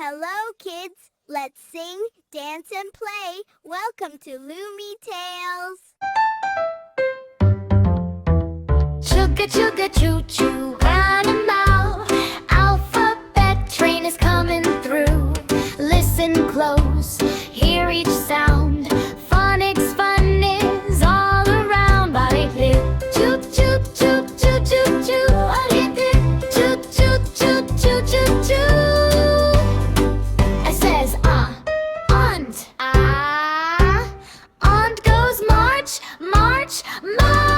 Hello, kids. Let's sing, dance, and play. Welcome to Loomy Tales. Chugga chugga choo choo animal, alphabet train is coming through. Listen close, hear each sound. Phonics fun is all around. Body blue, choo choo choo choo choo choo. Body blue, choo choo choo choo choo choo. It says aunt, aunt goes march, march, march.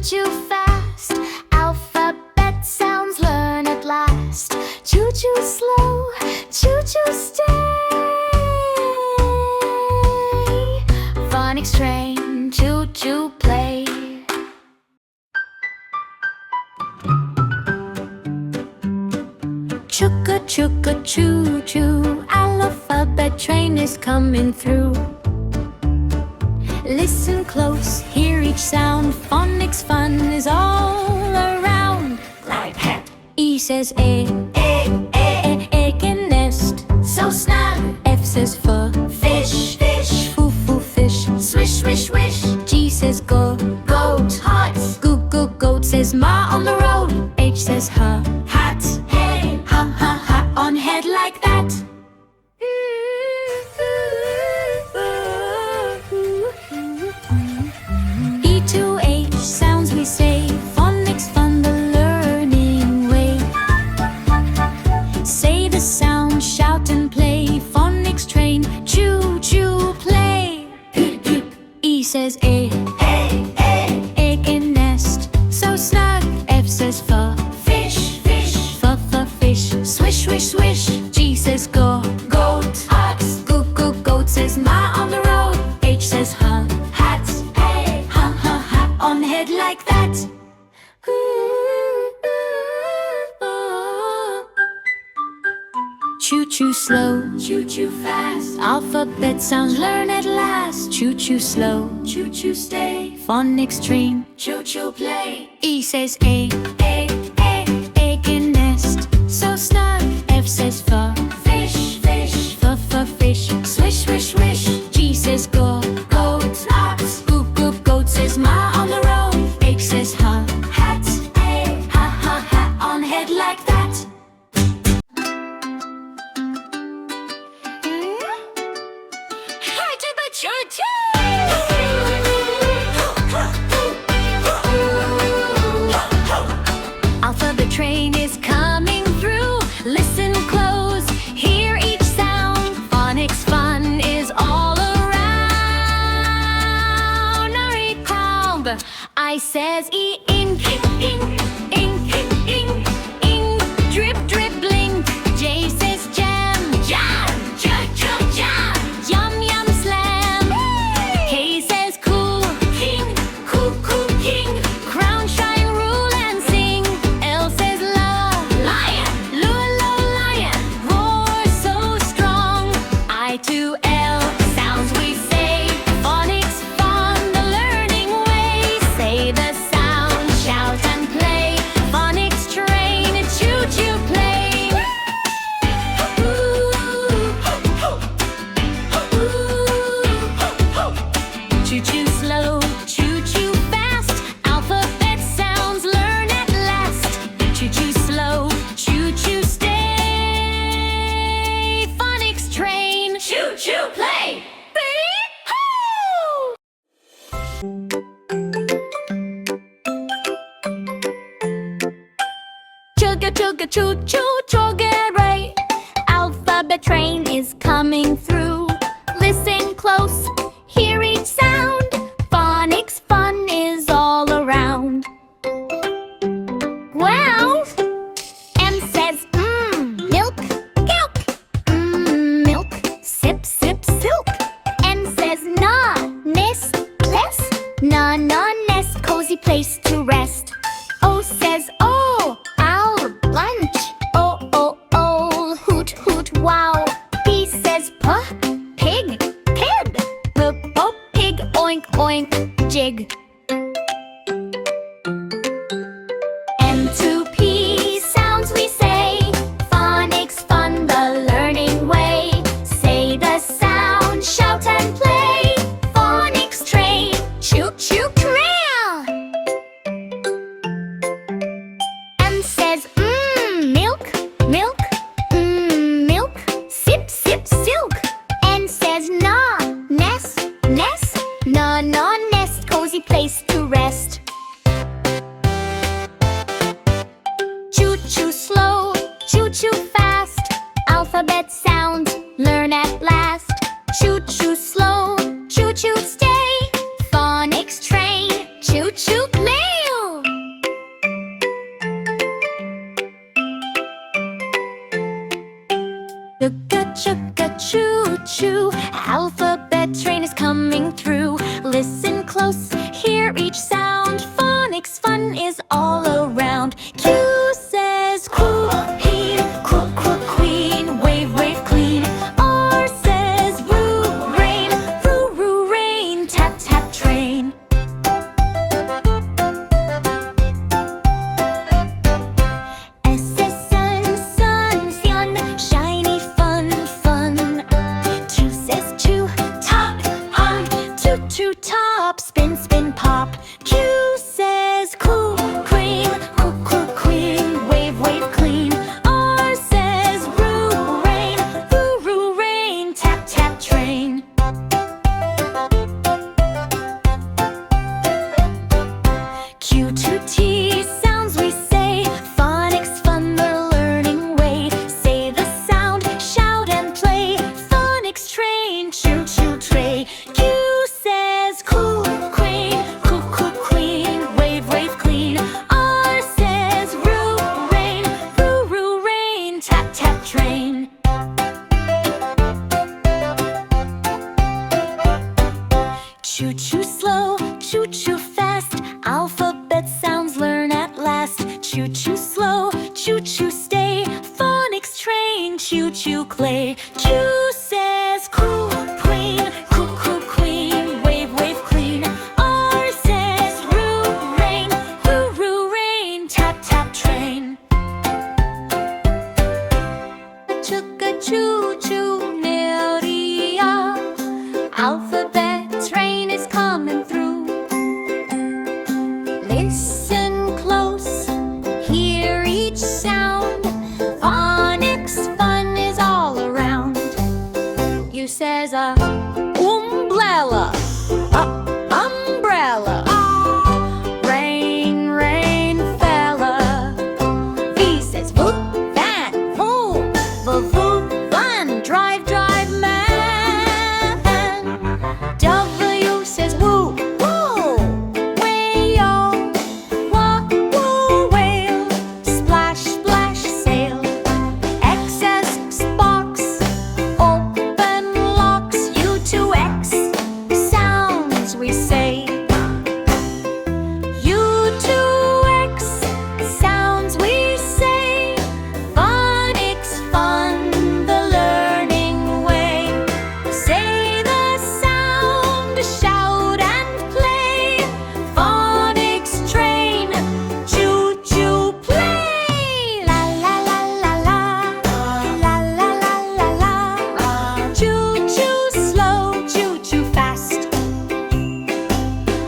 Choo fast, alphabet sounds learn at last. Choo choo slow, choo choo stay. Phonics train, choo choo play. Chugga chugga choo choo, alphabet train is coming through. Listen close, hear each sound. Phonics fun is all around. Like pet. E says egg, egg and nest. So snug. F says for fish, fish. Foo foo fish. Swish swish swish. G says go, goat. Hot. Goo goo goat says ma on the road. H says her, hat. Hey, ha ha ha on head like that. Sounds we say, phonics fun the learning way. Say the sound, shout and play. Phonics train, choo choo play. E says egg, egg and nest. So snug. F says for fish, fish. For fish. Swish swish swish. G says go, goat. Ox. Goo goo goat says ma on the road. H says her, hat. On head like that. Choo choo slow, choo choo fast. Alphabet sounds learn at last. Choo choo slow, choo choo stay. Phonics train, choo choo play. E says egg, egg and nest. So snug. F says for fish, fish. For fish. Swish swish swish. G says go, goat. Ox. Goo goo goat says ma on the road. H says her, hat. Hey, ha ha ha on head like that. Hi to the choo-choo! Alphabet train is coming through. Listen close, hear each sound. Phonics fun is all around. Read calm. I says E ink, ink, ink, ink, ink. Drip, drip, blink. J says jam, jam, jam, jam, jam. Yum, yum, slam. K says cool, king, cool, cool, king. Crown, shine, rule and sing. L says lion, lion. Roar so strong. I to L sounds we say. Phonics fun the learning way. Say the sound, shout and play. Phonics train, choo choo play. Choo choo slow, choo choo fast. Alphabet sounds learn at last. Choo choo slow, choo choo stay. Phonics train, choo choo play. Hoo! chugga chugga choo choo choggeray. Alphabet train is coming through. Listen close, hear each sound. Phonics fun is all around. Well, M says milk, milk. Milk, sip, sip, silk. N says na, nest, nest. Na, na, nest, cozy place to rest. O says oh, owl, lunch. Oh, oh, oh, hoot, hoot, wow. P says pig, pig. Po, pig, oink, oink, jig. M to P sounds we say. Phonics fun, the learning way. Say the sound, shout and play. Phonics train, choo choo trail. M says milk, milk. Milk, sip, sip, silk. N says na, nest, nest. Na, na, nest, cozy place to rest. Choo choo slow, choo choo fast. Alphabet sounds, learn at last. Choo choo slow, choo choo stay. Phonics train, choo choo play. Chugga chugga choo choo. Alphabet train is coming through. Listen close, hear each sound. Phonics fun is all around. Q says queen, queen, wave, wave, clean. R says roo, rain, tap, tap, train. S says sun, shiny, fun, fun. T says top, toot, top, spin, spin, pop. Q says queen, wave, wave, clean. R says roo, rain, tap, tap, train. Q to T sounds we say. Phonics fun, the learning way. Say the sound, shout and play. Phonics train, choo choo tray. Q says queen, wave, wave, clean. R says roo, rain, tap, tap, train. Choo choo slow, choo choo fast. Alphabet sounds learn at last. Choo choo slow, choo choo stay. Phonics train, choo choo clay. Q says queen, wave, wave, clean. R says roo, rain, tap, tap, train. Chugga choo choo neria. Alphabet train is coming through. Listen close, hear each sound. Phonics fun is all around. You says umbrella, umbrella. Rain, rain, fella. V says van, van, drive, drive, man. W says woo, whale, whale. Splash, splash, sail. X says box, open locks. U to X sounds we say. U to X sounds we say. Phonics fun, the learning way. Say the sound, shout and play. Phonics train, choo choo play. La la la la la, la la la la la. Choo choo slow, choo choo fast.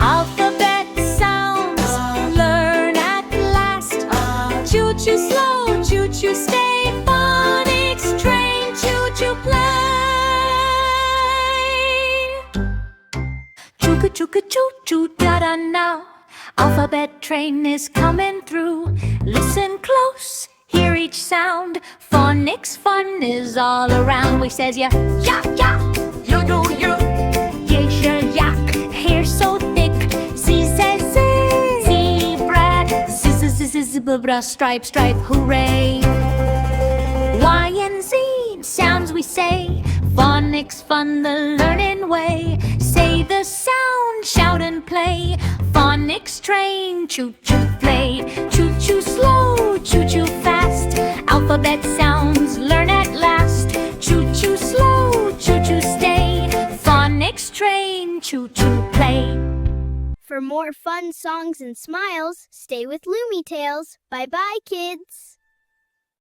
Alphabet sounds, learn at last. Choo choo slow, choo choo stay. Phonics train, choo choo play. Chooka chooka choo choo da da now. Alphabet train is coming through. Listen close, each sound. Phonics fun is all around. We says ya, yak, yak, you do you. Geisha, yak, hair so thick. Z says zebra, zebra, stripe, stripe, hooray. Y and Z sounds we say. Phonics fun, the learning way. Say the sound, shout and play. Phonics train, choo-choo play. Choo-choo slow, choo-choo fast. Alphabet sounds, learn at last. Choo-choo slow, choo-choo stay. Phonics train, choo-choo play. For more fun songs and smiles, stay with Loomy Tales. Bye-bye, kids.